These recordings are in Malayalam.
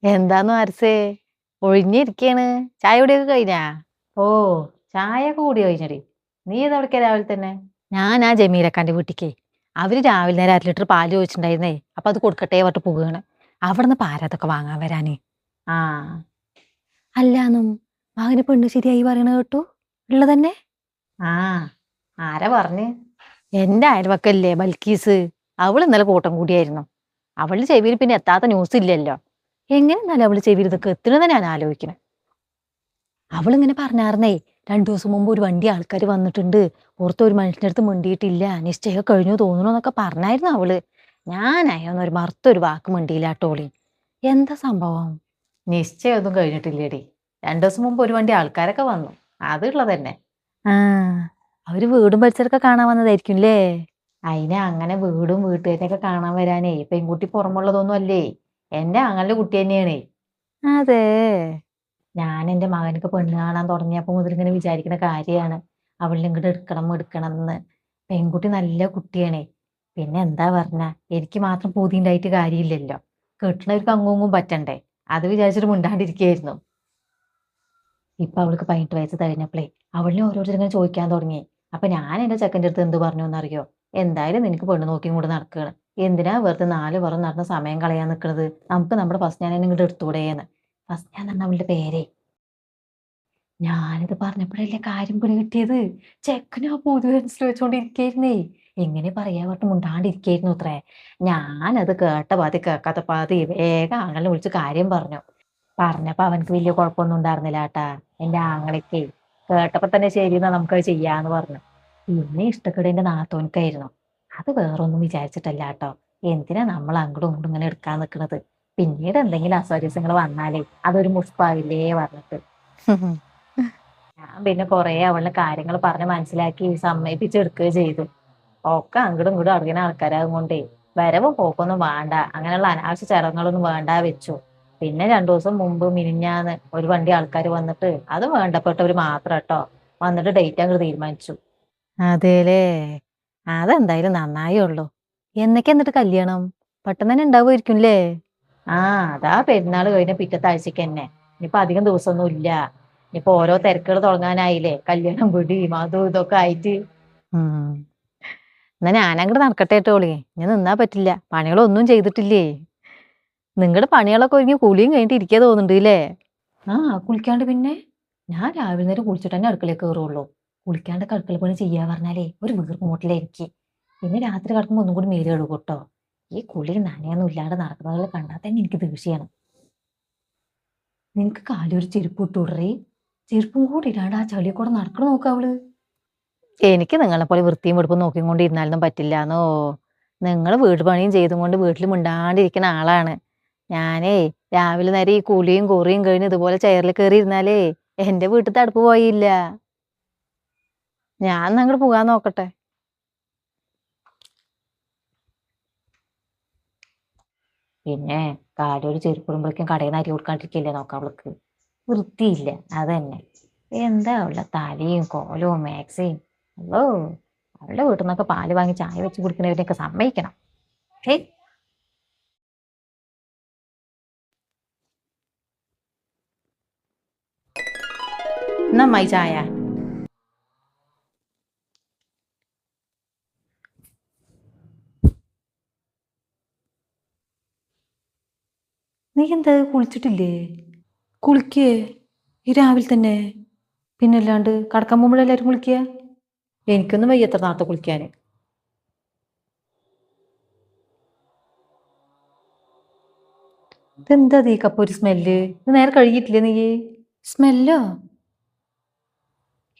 എന്താന്ന് അരസേ ഒഴിഞ്ഞിരിക്കാണ്. ചായ കുടിയൊക്കെ കഴിഞ്ഞാ? ഓ ചായയൊക്കെ കൂടി കഴിഞ്ഞടി. നീ ഇതെവിടേക്കാ രാവിലെ തന്നെ? ഞാൻ ആ ജമീലക്കാന്റെ വീട്ടിക്കേ അവര് രാവിലെ നേരം 1 ലിറ്റർ പാല് ചോദിച്ചിട്ടുണ്ടായിരുന്നേ. അപ്പൊ അത് കൊടുക്കട്ടെ പറഞ്ഞിട്ട് പോവുകയാണ്. അവിടുന്ന് പാരതൊക്കെ വാങ്ങാൻ വരാന്. ആ അല്ലാന്നും മകന് പെണ്ണ് ശരിയായി പറയണ കേട്ടു. ഉള്ളതന്നെ. ആ ആരാ പറഞ്ഞ്? എന്റെ അയൽവക്കല്ലേ ബൽക്കീസ്. അവള് ഇന്നലെ കൂട്ടം കൂടിയായിരുന്നു. അവളുടെ ചെവിയിൽ പിന്നെ എത്താത്ത ന്യൂസ് ഇല്ലല്ലോ. എങ്ങനെ എന്നാലും അവള് ചെവിയിൽ ഇതൊക്കെ എത്തണെന്ന് ഞാൻ ആലോചിക്കണം. അവളിങ്ങനെ പറഞ്ഞാർന്നേ, 2 ദിവസം മുമ്പ് ഒരു വണ്ടി ആൾക്കാർ വന്നിട്ടുണ്ട്, പുറത്ത് ഒരു മനുഷ്യൻ്റെ അടുത്ത് മിണ്ടിയിട്ടില്ല, നിശ്ചയം കഴിഞ്ഞു തോന്നണു എന്നൊക്കെ പറഞ്ഞായിരുന്നു അവള്. ഞാൻ അയ്യൊന്നൊരു മറുത്തൊരു വാക്ക് മിണ്ടിയില്ലാട്ടോളി. എന്താ സംഭവം? നിശ്ചയമൊന്നും കഴിഞ്ഞിട്ടില്ലേടി. 2 ദിവസം മുമ്പ് ഒരു വണ്ടി ആൾക്കാരൊക്കെ വന്നു. അതുള്ളത് തന്നെ. ആ, അവര് വീടും പരിസരമൊക്കെ കാണാൻ വന്നതായിരിക്കും അല്ലേ? അതിനെ അങ്ങനെ വീടും വീട്ടുകാരെയൊക്കെ കാണാൻ വരാനേ പെൺകുട്ടി പുറമുള്ളതൊന്നും അല്ലേ. എന്റെ ആങ്ങളുടെ കുട്ടി തന്നെയാണേ. അതെ. ഞാൻ എൻ്റെ മകനക്ക് പെണ്ണ് കാണാൻ തുടങ്ങിയപ്പോൾ മുതൽ ഇങ്ങനെ വിചാരിക്കുന്ന കാര്യമാണ് അവളിനെ ഇങ്ങോട്ട് എടുക്കണം എന്ന്. പെൺകുട്ടി നല്ല കുട്ടിയാണേ. പിന്നെ എന്താ പറഞ്ഞ, എനിക്ക് മാത്രം പൂതി ഉണ്ടായിട്ട് കാര്യമില്ലല്ലോ. കെട്ടണവർക്ക് അങ്ങും പറ്റണ്ടേ. അത് വിചാരിച്ചിട്ട് മിണ്ടാണ്ടിരിക്കുകയായിരുന്നു. ഇപ്പൊ അവൾക്ക് 18 വയസ്സ് കഴിഞ്ഞപ്പോഴേ അവളിനെ ഓരോരുത്തർ ഇങ്ങനെ ചോദിക്കാൻ തുടങ്ങി. അപ്പൊ ഞാൻ എൻ്റെ ചെക്കൻ്റെ അടുത്ത് എന്ത് പറഞ്ഞു എന്നറിയോ? എന്തായാലും നിനക്ക് പെണ്ണ് നോക്കിയും കൂടെ നടക്കുകയാണ്, എന്തിനാ വെറുതെ 4 പുറം നടന്ന സമയം കളയാൻ നിൽക്കുന്നത്, നമുക്ക് നമ്മുടെ ഫസ്റ്റ് ഞാൻ ഇങ്ങോട്ട് എടുത്തുകൂടെയെന്ന്. ഫസ്റ്റ് ഞാൻ പറഞ്ഞ അവളുടെ പേരേ. ഞാനിത് പറഞ്ഞപ്പോഴല്ലേ കാര്യം പിടി കിട്ടിയത്. ചെക്കനും ആ പൊതു മനസ്സിൽ വെച്ചോണ്ടിരിക്കായിരുന്നേ. എങ്ങനെ പറയാ പറഞ്ഞിട്ട് മുണ്ടാണ്ടിരിക്കായിരുന്നു അത്രേ. ഞാനത് കേട്ട പാതി കേൾക്കാത്ത പാതി വേഗം ആങ്ങളെ വിളിച്ച് കാര്യം പറഞ്ഞു. പറഞ്ഞപ്പോ അവനക്ക് വലിയ കുഴപ്പമൊന്നും ഉണ്ടായിരുന്നില്ല കേട്ടാ. എന്റെ ആങ്ങളൊക്കെ കേട്ടപ്പോ തന്നെ ശരിയെന്നാ നമുക്കത് ചെയ്യാന്ന് പറഞ്ഞു. പിന്നെ ഇഷ്ടക്കേട് എന്റെ നാത്തോൻക്കായിരുന്നു. അത് വേറൊന്നും വിചാരിച്ചിട്ടല്ല കേട്ടോ. എന്തിനാ നമ്മൾ അങ്ങോട്ടും ഇങ്ങോട്ടും ഇങ്ങനെ എടുക്കാൻ നിൽക്കുന്നത്. പിന്നീട് എന്തെങ്കിലും അസൗകര്യങ്ങൾ വന്നാലേ അതൊരു മുസ്പാവില്ലേ പറഞ്ഞിട്ട് ഞാൻ പിന്നെ കൊറേ അവളുടെ കാര്യങ്ങൾ പറഞ്ഞ് മനസ്സിലാക്കി സമ്മതിപ്പിച്ചെടുക്കുകയും ചെയ്തു. ഒക്കെ അങ്ങോട്ടും ഇങ്ങോട്ടും അറിയുന്ന ആൾക്കാരാകും കൊണ്ടേ വരവും പോക്കൊന്നും വേണ്ട, അങ്ങനെയുള്ള അനാവശ്യ ചടങ്ങുകളൊന്നും വേണ്ട വെച്ചു. പിന്നെ 2 ദിവസം മുമ്പ് മിനിഞ്ഞാന്ന് ഒരു വണ്ടി ആൾക്കാർ വന്നിട്ട്, അത് വേണ്ടപ്പെട്ടവര് മാത്രം കേട്ടോ, വന്നിട്ട് ഡേറ്റ് അങ്ങോട്ട് തീരുമാനിച്ചു. അതേലേ. അതെന്തായാലും നന്നായേ ഉള്ളൂ. എന്നൊക്കെ എന്നിട്ട് കല്യാണം? പെട്ടെന്ന് തന്നെ ഉണ്ടാവുമായിരിക്കും അല്ലേ? ആ അതാ പെരുന്നാൾ കഴിഞ്ഞ പിറ്റത്തെ ആഴ്ചക്ക് തന്നെ. ഇനിയിപ്പൊ അധികം ദിവസമൊന്നും ഇല്ല. ഇനിയിപ്പോ ഓരോ തിരക്കുകൾ തുടങ്ങാനായില്ലേ, കല്യാണം പിടിയും അതും ഇതൊക്കെ ആയിട്ട്. ഉം. എന്നാ ഞാനങ്ങോട്ട് നടക്കട്ടെ കേട്ടോളി. ഞാൻ നിന്നാ പറ്റില്ല, പണികളൊന്നും ചെയ്തിട്ടില്ലേ. നിങ്ങളുടെ പണികളൊക്കെ ഒരുങ്ങി കുളിയും കഴിഞ്ഞിട്ട് ഇരിക്കുക തോന്നുന്നുണ്ട് അല്ലേ? ആ കുളിക്കാണ്ട് പിന്നെ. ഞാൻ രാവിലെ നേരം കുളിച്ചിട്ട് തന്നെ അടുക്കളയിൽ കയറുള്ളൂ. കുളിക്കാണ്ട് അടുക്കള പണി ചെയ്യാ പറഞ്ഞാലേ ഒരു വീർപ്പ് മുട്ടലായിരിക്കും. പിന്നെ രാത്രി കിടക്കുമ്പോൾ ഒന്നും കൂടി മേല് കഴുകും കേട്ടോ. ഈ കുളി നനയൊന്നും ഇല്ലാണ്ട് നടക്കുന്നതിൽ കണ്ടാൽ തന്നെ എനിക്ക് ദേഷ്യാണ്. നിനക്ക് കാലൊരു ചെരുപ്പ് ഇട്ടുവിടറേ. ചെരുപ്പും കൂടി ഇടാണ്ട് ആ ചളിയെ കൂടെ നടക്കണം നോക്കാവള്. എനിക്ക് നിങ്ങളെ പോലെ വൃത്തിയും വെടുപ്പും നോക്കിക്കൊണ്ടിരുന്നാലൊന്നും പറ്റില്ലാന്നോ. നിങ്ങൾ വീട് പണിയും ചെയ്തും കൊണ്ട് വീട്ടിൽ മിണ്ടാണ്ടിരിക്കുന്ന ആളാണ്. ഞാനേ രാവിലെ നേരം ഈ കുളിയും കുറിയും കഴിഞ്ഞ് ഇതുപോലെ ചെയറിൽ കയറി ഇരുന്നാലേ എന്റെ വീട്ടിലത്തെ അടുപ്പ് പോയില്ല. ഞാൻ അങ്ങോട്ട് പോകാൻ നോക്കട്ടെ. പിന്നെ കാലൊരു ചെരുപ്പിടുമ്പോഴേക്കും കടയിൽ നിന്ന് അരി കൊടുക്കാണ്ടിരിക്കില്ലേ നോക്കാം അവൾക്ക്. വൃത്തിയില്ല അതന്നെ. എന്താ അവളുടെ തലയും കോലവും മാക്സിയും. അല്ലോ, അവളുടെ വീട്ടിൽ നിന്നൊക്കെ പാല് വാങ്ങി ചായ വെച്ച് കുടിക്കുന്നവരെയൊക്കെ സമ്മതിക്കണം. ഹേ, എന്നാ അമ്മായി ചായ. നീ എന്താ കുളിച്ചിട്ടില്ലേ? കുളിക്കേ ഈ രാവിലെ തന്നെ? പിന്നല്ലാണ്ട് കടക്കാൻ പോകുമ്പോഴെല്ലാരും കുളിക്കുക. എനിക്കൊന്നും വയ്യ എത്ര നേരത്തെ കുളിക്കാന്. ഇതെന്താ ഈ കപ്പ് ഒരു സ്മെല്ല്? ഇത് നേരെ കഴുകിയിട്ടില്ലേ നീ? സ്മെല്ലോ?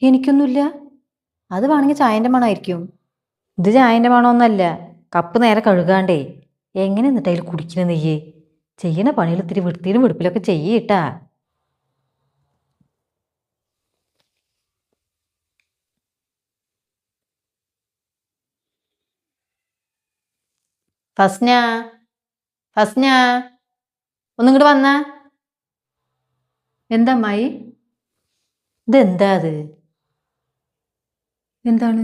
എനിക്കൊന്നുമില്ല. അത് വേണമെങ്കിൽ ചായന്റെ മണമായിരിക്കും. ഇത് ചായന്റെ മണമൊന്നല്ല. കപ്പ് നേരെ കഴുകാണ്ടേ എങ്ങനെ എന്നിട്ട് അതിൽ കുടിക്കുന്ന നെയ്യ്? ചെയ്യണ പണികൾ ഇത്തിരി വൃത്തിയിലും വെടുപ്പിലൊക്കെ ചെയ്യട്ടാ. ഫസ്ന, ഫസ്ന, ഒന്നിങ്ങോട്ട് വന്ന. എന്താ അമ്മായി? ഇതെന്താ അത്? എന്താണ്?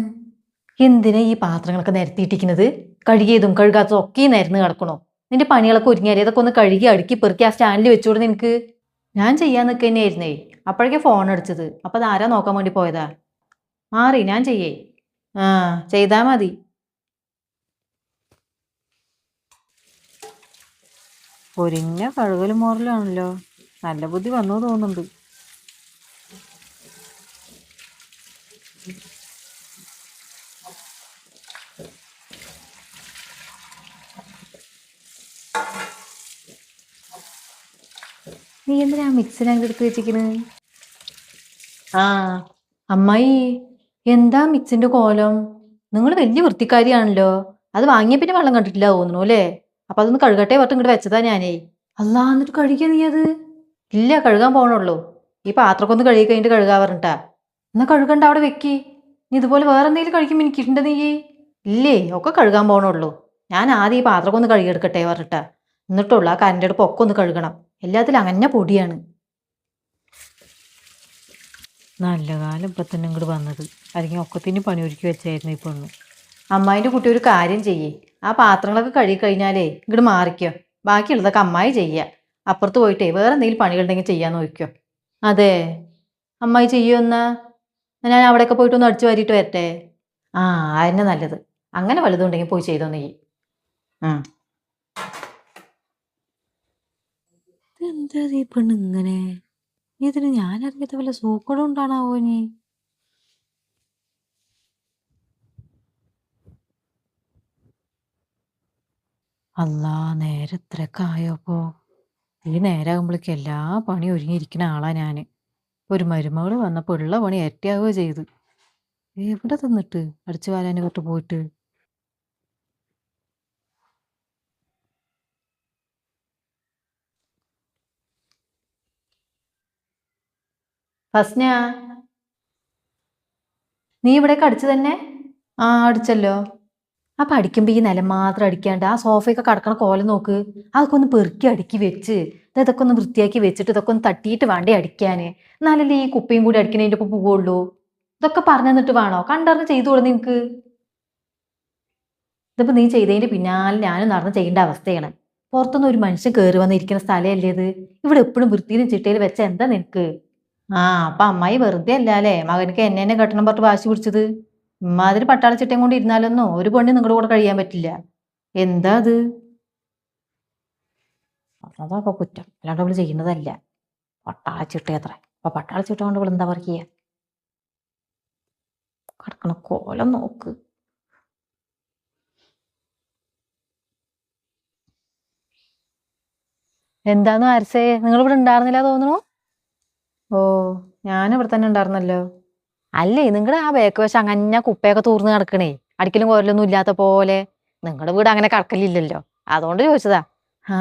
എന്തിനാ ഈ പാത്രങ്ങളൊക്കെ നിരത്തിയിട്ടിരിക്കുന്നത്? കഴുകിയതും കഴുകാത്തതും ഒക്കെ നിരന്ന് കിടക്കണോ? നിന്റെ പണികളൊക്കെ ഒരുങ്ങിയാലേ ഇതൊക്കെ ഒന്ന് കഴുകി അടുക്കി പെറുക്കി ആ സ്റ്റാൻഡിൽ വെച്ചുകൂടെ നിനക്ക്? ഞാൻ ചെയ്യാൻ നിൽക്കുക തന്നെയായിരുന്നേ. അപ്പോഴേക്കും ഫോൺ അടിച്ചത്. അപ്പം അത് ആരാ നോക്കാൻ വേണ്ടി പോയതാ? മാറി ഞാൻ ചെയ്യേ. ആ ചെയ്താ മതി. പൊരിഞ്ഞ കഴുകലും മോറലാണല്ലോ. നല്ല ബുദ്ധി വന്നു തോന്നുന്നുണ്ട്. നീ എന്തിനാ മിക്സിനെ അങ്ങ് എടുത്ത് വെച്ചിരിക്കണ്? ആ അമ്മായി, എന്താ മിക്സിന്റെ കോലം? നിങ്ങൾ വലിയ വൃത്തിക്കാരിയാണല്ലോ. അത് വാങ്ങിയ പിന്നെ വെള്ളം കണ്ടിട്ടില്ല തോന്നുന്നു അല്ലേ? അപ്പൊ അതൊന്ന് കഴുകട്ടെ പറഞ്ഞിട്ട് ഇങ്ങോട്ട് വെച്ചതാ ഞാനേ. അല്ലാ, എന്നിട്ട് കഴുകിയ നീ അത്? ഇല്ല, കഴുകാൻ പോണുള്ളൂ. ഈ പാത്രമൊക്കെ ഒന്ന് കഴുകി കഴിഞ്ഞിട്ട് കഴുകാ പറഞ്ഞിട്ടാ. എന്നാ കഴുകണ്ട, അവിടെ വെക്കി. നീ ഇതുപോലെ വേറെ എന്തെങ്കിലും കഴിക്കുമ്പോൾ എനിക്കിട്ടുണ്ട് നീ? ഇല്ലേ, ഒക്കെ കഴുകാൻ പോണുള്ളൂ. ഞാൻ ആദ്യം ഈ പാത്രമൊക്കെ ഒന്ന് കഴുകിയെടുക്കട്ടെ പറഞ്ഞിട്ടാ. എന്നിട്ടുള്ളൂ ആ കരൻ്റെ അടുപ്പ് ഒക്കെ ഒന്ന് കഴുകണം. എല്ലാത്തിലും അങ്ങനെ പൊടിയാണ്. നല്ല കാലം ഇപ്പം തന്നെ ഇങ്ങോട്ട് വന്നത്. അല്ലെങ്കിൽ ഒക്കത്തിന് പണി ഒരുക്കി വെച്ചായിരുന്നു ഈ പെണ്ണ്. അമ്മായിൻ്റെ കുട്ടി ഒരു കാര്യം ചെയ്യേ. ആ പാത്രങ്ങളൊക്കെ കഴുകി കഴിഞ്ഞാലേ ഇങ്ങോട്ട് മാറിക്കോ. ബാക്കിയുള്ളതൊക്കെ അമ്മായി ചെയ്യുക. അപ്പുറത്ത് പോയിട്ടേ വേറെ എന്തെങ്കിലും പണികളുണ്ടെങ്കിൽ ചെയ്യാൻ നോക്കിക്കോ. അതെ, അമ്മായി ചെയ്യോ എന്നാ? ഞാൻ അവിടെയൊക്കെ പോയിട്ടൊന്ന് അടിച്ചു വാരിയിട്ട് വരട്ടെ. ആ അതന്നെ നല്ലത്. അങ്ങനെ വലുതുണ്ടെങ്കിൽ പോയി ചെയ്തോ നീ. ആ എന്താ ഈ പെണ്ണ് ഇങ്ങനെ? ഇതിന് ഞാൻ അറിയാത്ത വല്ല സൂക്കടും ഉണ്ടാണാവോ ഇനി? അല്ലാ, നേരെ ഇത്രയൊക്കെ ആയോപ്പോ? ഈ നേരാകുമ്പോഴേക്ക് എല്ലാ പണിയും ഒരുങ്ങിയിരിക്കുന്ന ആളാ ഞാന്. ഒരു മരുമകള് വന്നപ്പോൾ ഉള്ള പണി ഇരട്ടിയാവുക ചെയ്തു. എവിടെ തിന്നിട്ട് അടിച്ചു വാരാന് തൊട്ട് പോയിട്ട്. ഫസ്ന, നീ ഇവിടേക്ക് അടിച്ചു തന്നെ? ആ അടിച്ചല്ലോ. അപ്പൊ അടിക്കുമ്പോ ഈ നിലം മാത്രം അടിക്കാണ്ട് ആ സോഫയൊക്കെ കടക്കണ കോലം നോക്ക്. അതൊക്കെ ഒന്ന് പെറുക്കി അടുക്കി വെച്ച് ഇതൊക്കെ ഒന്ന് വൃത്തിയാക്കി വെച്ചിട്ട് ഇതൊക്കെ ഒന്ന് തട്ടിയിട്ട് വേണ്ടേ അടിക്കാന്. എന്നാലല്ലേ ഈ കുപ്പയും കൂടി അടിക്കണതിൻ്റെ ഒപ്പം പോവുള്ളൂ. ഇതൊക്കെ പറഞ്ഞു തന്നിട്ട് വേണോ കണ്ടറിഞ്ഞ് ചെയ്തു കൊടുന്ന് നിനക്ക്? ഇതിപ്പോ നീ ചെയ്തതിന്റെ പിന്നാലെ ഞാനും നടന്ന് ചെയ്യേണ്ട അവസ്ഥയാണ്. പുറത്തുനിന്ന് ഒരു മനുഷ്യൻ കയറി വന്നിരിക്കുന്ന സ്ഥലമല്ലേ ഇത്? ഇവിടെ എപ്പോഴും വൃത്തിയിലും ചിട്ടയിലും വെച്ച എന്താ നിനക്ക്? ആ അപ്പൊ അമ്മായി വെറുതെ അല്ല അല്ലേ മകനക്ക് എന്നെ കെട്ടണം പറഞ്ഞിട്ട് വാശി പിടിച്ചത്? ഇമ്മാതിരി പട്ടാള ചിട്ടയും കൊണ്ട് ഇരുന്നാലൊന്നും ഒരു പെണ്ണിന് നിങ്ങളുടെ കൂടെ കഴിയാൻ പറ്റില്ല. എന്താ അത്? അതാ കുറ്റം, അല്ലാണ്ട് അവള് ചെയ്യുന്നതല്ല. പട്ടാള ചിട്ട എത്ര? അപ്പൊ പട്ടാള ചിട്ട കൊണ്ട് അവൾ എന്താ പറയുക? കിടക്കണ കോലം നോക്ക്. എന്താന്ന് ആരസേ, നിങ്ങൾ ഇവിടെ ഉണ്ടായിരുന്നില്ല തോന്നുന്നു? ഓ, ഞാനിവിടെ തന്നെ ഉണ്ടായിരുന്നല്ലോ. അല്ലേ, നിങ്ങളുടെ ആ ബേക്ക് വശം അങ്ങനെ കുപ്പയൊക്കെ തൂർന്ന് കിടക്കണേ, അടിക്കലും കോരലൊന്നും ഇല്ലാത്ത പോലെ. നിങ്ങളുടെ വീട് അങ്ങനെ കിടക്കലില്ലല്ലോ, അതുകൊണ്ട് ചോദിച്ചതാ. ആ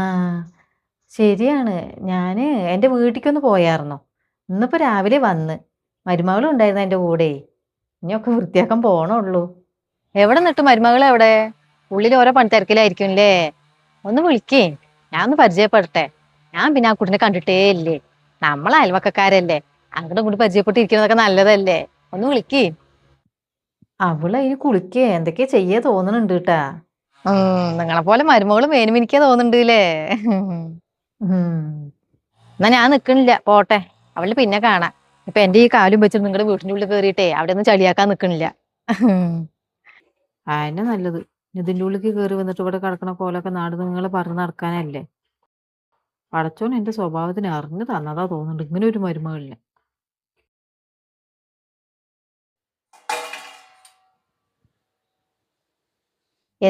ശരിയാണ്, ഞാന് എൻ്റെ വീട്ടിലേക്കൊന്ന് പോയായിരുന്നു. ഇന്നിപ്പോ രാവിലെ വന്ന്. മരുമകളും ഉണ്ടായിരുന്നു എൻ്റെ കൂടെ. ഇനിയൊക്കെ വൃത്തിയാക്കാൻ പോണുള്ളൂ. എവിടെ നിട്ട് മരുമകൾ എവിടെ? ഉള്ളിൽ ഓരോ പണി തിരക്കിലായിരിക്കും അല്ലേ? ഒന്ന് വിളിക്കേ, ഞാൻ ഒന്ന് പരിചയപ്പെടട്ടെ. ഞാൻ പിന്നെ ആ കുട്ടിനെ കണ്ടിട്ടേ ഇല്ലേ. നമ്മളെ അയൽവക്കക്കാരല്ലേ, അങ്ങോട്ടും ഇങ്ങോട്ട് പരിചയപ്പെട്ടിരിക്കുന്നതൊക്കെ നല്ലതല്ലേ. ഒന്ന് വിളിക്കേ. അവള് അതിന് കുളിക്കേ എന്തൊക്കെയാ ചെയ്യേ തോന്നണുണ്ട് കേട്ടാ. നിങ്ങളെ പോലെ മരുമകള് മേനുമിനിക്കാ തോന്നുന്നുണ്ട് അല്ലേ? എന്നാ ഞാൻ നിക്കണില്ല, പോട്ടെ. അവള് പിന്നെ കാണാം. ഇപ്പൊ എന്റെ ഈ കാലും വെച്ചിട്ട് നിങ്ങളുടെ വീട്ടിന്റെ ഉള്ളിൽ കയറിയിട്ടേ അവിടെ ഒന്നും ചളിയാക്കാൻ നിക്കണില്ല. അതന്നെ നല്ലത്. ഇതിൻ്റെ ഉള്ളിലേക്ക് കയറി വന്നിട്ട് ഇവിടെ കിടക്കണ കോലൊക്കെ നാട് നിങ്ങളെ പറഞ്ഞു നടക്കാനല്ലേ. പടച്ചോൻ എൻ്റെ സ്വഭാവത്തിന് അറിഞ്ഞു തന്നതാ തോന്നുന്നുണ്ട് ഇങ്ങനെ ഒരു മരുമകളില്ല.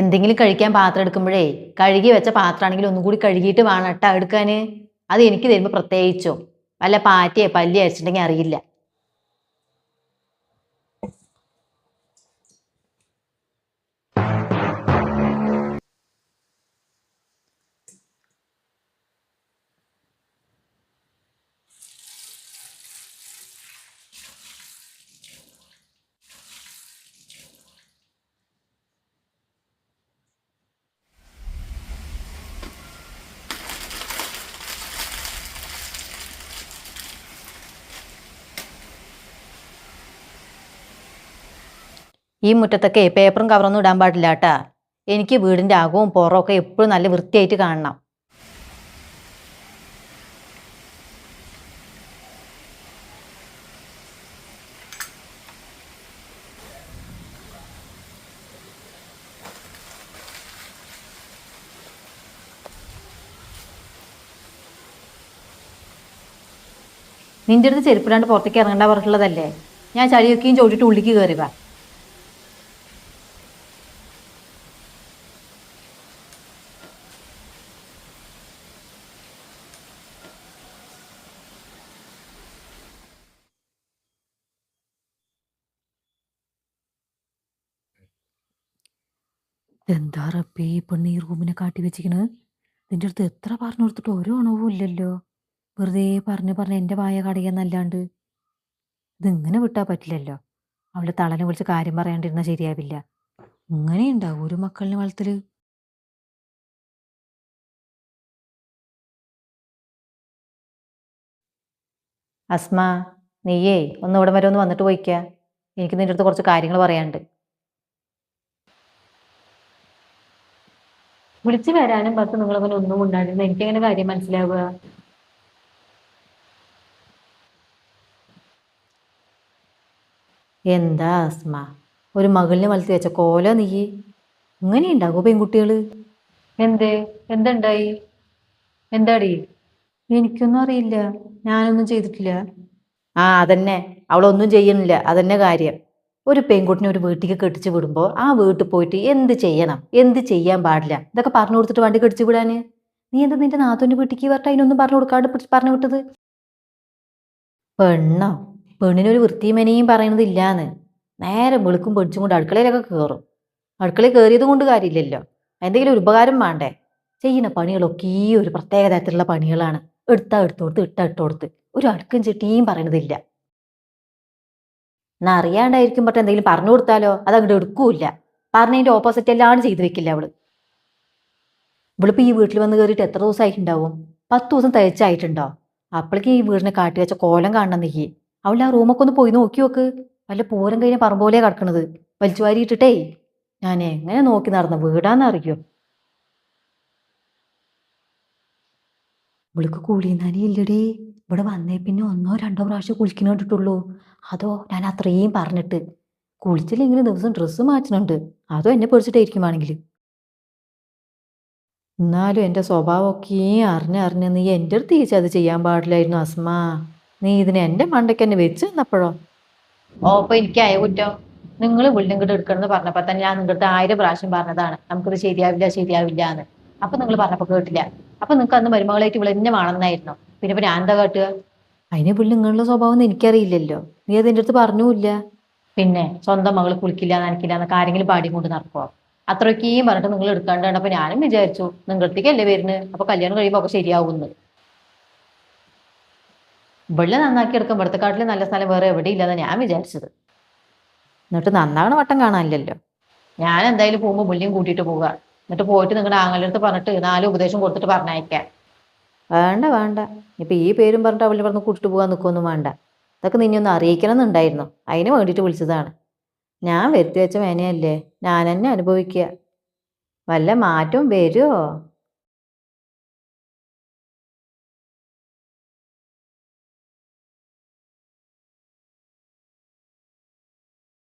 എന്തെങ്കിലും കഴിക്കാൻ പാത്രം എടുക്കുമ്പോഴേ കഴുകി വെച്ച പാത്രമാണെങ്കിൽ ഒന്നും കൂടി കഴുകിയിട്ട് വേണം കേട്ടാ എടുക്കാന്. അത് എനിക്ക് തരുമ്പോ പ്രത്യേകിച്ചോ വല്ല പാറ്റയെ പല്ലി അരിച്ചിട്ടുണ്ടെങ്കിൽ അറിയില്ല. ഈ മുറ്റത്തൊക്കെ പേപ്പറും കവറൊന്നും ഇടാൻ പാടില്ല കേട്ടാ. എനിക്ക് വീടിൻ്റെ അകവും പുറമൊക്കെ എപ്പോഴും നല്ല വൃത്തിയായിട്ട് കാണണം. നിന്റെ അടുത്ത് ചെരുപ്പിടാണ്ട് പുറത്തേക്ക് ഇറങ്ങേണ്ട പറഞ്ഞിട്ടുള്ളതല്ലേ? ഞാൻ ചളിയൊക്കെയും ചോദിച്ചിട്ട് ഉള്ളിക്ക് കയറി വാ. എന്താ റബ്ബേ ഈ പെണ്ണ് ഈ റൂമിനെ കാട്ടി വെച്ചിക്കണ്? നിന്റെ അടുത്ത് എത്ര പറഞ്ഞു കൊടുത്തിട്ട് ഒരു ഉണവും ഇല്ലല്ലോ. വെറുതെ പറഞ്ഞ് എൻ്റെ വായ കടയെന്നല്ലാണ്ട്. ഇതിങ്ങനെ വിട്ടാൽ പറ്റില്ലല്ലോ. അവളെ തളനെ വിളിച്ച് കാര്യം പറയാണ്ടിരുന്നാൽ ശരിയാവില്ല. ഇങ്ങനെയുണ്ടാവും ഒരു മക്കളിനെ വളർത്തല്. അസ്മ, നീയേ ഒന്ന് ഇവിടെ വരെ ഒന്ന് വന്നിട്ട് പോയിക്ക. എനിക്ക് നിന്റെ അടുത്ത് കുറച്ച് കാര്യങ്ങൾ പറയാനുണ്ട്. വിളിച്ചു വരാനും പത്ത് നിങ്ങളങ്ങനെ ഒന്നും ഉണ്ടായിരുന്നു എനിക്കെങ്ങനെ കാര്യം മനസ്സിലാവുക? എന്താ അസ്മ, ഒരു മകളിനെ വളർത്തി വെച്ച കോലോ നീ? ഇങ്ങനെയുണ്ടാകുമോ പെൺകുട്ടികൾ? എന്തേ? എന്തുണ്ടായി? എന്താടി? എനിക്കൊന്നും അറിയില്ല, ഞാനൊന്നും ചെയ്തിട്ടില്ല. ആ അതന്നെ, അവളൊന്നും ചെയ്യുന്നില്ല, അതന്നെ കാര്യം. ഒരു പെൺകുട്ടിനെ ഒരു വീട്ടിലേക്ക് കെട്ടിച്ച് വിടുമ്പോൾ ആ വീട്ടിൽ പോയിട്ട് എന്ത് ചെയ്യണം, എന്ത് ചെയ്യാൻ പാടില്ല, ഇതൊക്കെ പറഞ്ഞു കൊടുത്തിട്ട് വണ്ടി കെട്ടിച്ച് വിടാന്. നീ എന്താ നിന്റെ നാത്തൂൻ്റെ വീട്ടിലേക്ക് പറഞ്ഞിട്ട് അതിനൊന്നും പറഞ്ഞു കൊടുക്കാണ്ട് പറഞ്ഞു വിട്ടത്? പെണ്ണോ? പെണ്ണിനൊരു വൃത്തിയും മെനയും പറയണതില്ലാന്ന്. നേരെ വെളുക്കും പൊടിച്ചും കൊണ്ട് അടുക്കളയിലൊക്കെ കയറും. അടുക്കളയിൽ കയറിയത് കൊണ്ട് കാര്യമില്ലല്ലോ, എന്തെങ്കിലും ഒരു ഉപകാരം വേണ്ടേ? ചെയ്യുന്ന പണികളൊക്കെ ഈ ഒരു പ്രത്യേക തരത്തിലുള്ള പണികളാണ്. എടുത്താ എടുത്തോടുത്ത് ഇട്ടാ ഇട്ടോടുത്ത് ഒരു അടുക്കും ചിട്ടിയും പറയണതില്ല. എന്നാ അറിയാണ്ടായിരിക്കും പക്ഷെ എന്തെങ്കിലും പറഞ്ഞു കൊടുത്താലോ അതങ്ങോട്ട് എടുക്കൂല്ല. പറഞ്ഞതിൻ്റെ ഓപ്പോസിറ്റ് എല്ലാം ചെയ്തു വെക്കില്ല അവള്. ഇവളിപ്പോൾ ഈ വീട്ടിൽ വന്ന് കയറിയിട്ട് എത്ര ദിവസമായിട്ടുണ്ടാവും? 10 ദിവസം തികച്ചായിട്ടുണ്ടോ? അപ്പോഴേക്ക് ഈ വീടിനെ കാട്ടി വെച്ച കോലം കാണണം നീ. അവളുടെ ആ റൂമൊക്കെ ഒന്ന് പോയി നോക്കി നോക്ക്. വല്ല പൂരം കഴിഞ്ഞ പറമ്പോലെ കിടക്കണത് വലിച്ചു വാരി ഇട്ടിട്ടേ. ഞാൻ എങ്ങനെ നോക്കി നടന്ന വീടാന്നറിയോ? ഇവൾക്ക് കുളിന്നാനേ ഇല്ലടി. ഇവിടെ വന്നേ പിന്നെ 1-2 പ്രാവശ്യം കുളിക്കുന്ന കണ്ടിട്ടുള്ളൂ. അതോ ഞാൻ അത്രയും പറഞ്ഞിട്ട് കുളിച്ചില്ലെങ്കിൽ ദിവസം ഡ്രസ്സ് മാറ്റുന്നുണ്ട്. അതോ എന്നെ പേടിച്ചിട്ടായിരിക്കും ആണെങ്കിൽ. എന്നാലും എൻ്റെ സ്വഭാവമൊക്കെ അറിഞ്ഞ് നീ എൻ്റെ അടുത്ത് തിരിച്ച് അത് ചെയ്യാൻ പാടില്ലായിരുന്നു അസ്മ. നീ ഇതിനെ എൻ്റെ മണ്ടയ്ക്ക് എന്നെ വെച്ച് തന്നപ്പോഴോ? ഓ അപ്പൊ എനിക്കായ കുറ്റം. നിങ്ങൾ ബിൽഡിംഗ് ഇങ്ങോട്ട് എടുക്കണമെന്ന് പറഞ്ഞപ്പോൾ തന്നെ ഞാൻ നിങ്ങളുടെ 1000 പ്രാവശ്യം പറഞ്ഞതാണ് നമുക്കിത് ശരിയാവില്ല ശരിയാവില്ല എന്ന്. അപ്പൊ നിങ്ങൾ പറഞ്ഞപ്പോൾ കേട്ടില്ല. അപ്പൊ നിങ്ങൾക്ക് അന്ന് മരുമകളായിട്ട് ഇവിടെ എന്നെ വേണമെന്നായിരുന്നു. പിന്നെ ഇപ്പൊ ഞാൻ എന്താ കാട്ടുക? അതിനെ പുള്ളി നിങ്ങളുടെ സ്വഭാവം ഒന്നും എനിക്കറിയില്ലല്ലോ. നീ അത് എൻ്റെ അടുത്ത് പറഞ്ഞുമില്ല. പിന്നെ സ്വന്തം മകൾ കുളിക്കില്ല നനക്കില്ല എന്നൊക്കെ ആരെങ്കിലും പാടിയും കൊണ്ട് നടക്കുമോ? അത്രയ്ക്കും പറഞ്ഞിട്ട് നിങ്ങൾ എടുക്കാണ്ടാണ്. അപ്പൊ ഞാനും വിചാരിച്ചു നിങ്ങളത്തേക്കല്ലേ വരുന്നത്, അപ്പൊ കല്യാണം കഴിയുമ്പോൾ ഒക്കെ ശരിയാവുമെന്ന്. ഇവിടെ നന്നാക്കി എടുക്കാൻ ഇവിടത്തെക്കാട്ടിൽ നല്ല സ്ഥലം വേറെ എവിടെ ഇല്ലാതെ ഞാൻ വിചാരിച്ചത്. എന്നിട്ട് നന്നാകണ വട്ടം കാണാനില്ലല്ലോ. ഞാൻ എന്തായാലും പോകുമ്പോൾ പുള്ളിയും കൂട്ടിയിട്ട് പോവുക. എന്നിട്ട് പോയിട്ട് നിങ്ങളുടെ ആങ്ങളുടെ അടുത്ത് പറഞ്ഞിട്ട് 4 ഉപദേശം കൊടുത്തിട്ട് പറഞ്ഞയക്കാം. വേണ്ട വേണ്ട, ഇപ്പൊ ഈ പേരും പറഞ്ഞിട്ട് അവളെ പറഞ്ഞ് കൂട്ടിട്ട് പോകാൻ നിൽക്കൊന്നും വേണ്ട. ഇതൊക്കെ നിന്നെ ഒന്ന് അറിയിക്കണം എന്നുണ്ടായിരുന്നു, അതിന് വേണ്ടിയിട്ട് വിളിച്ചതാണ്. ഞാൻ വരുത്തി വെച്ച മേനയല്ലേ, ഞാൻ തന്നെ അനുഭവിക്കുക. വല്ല മാറ്റവും വരുമോ?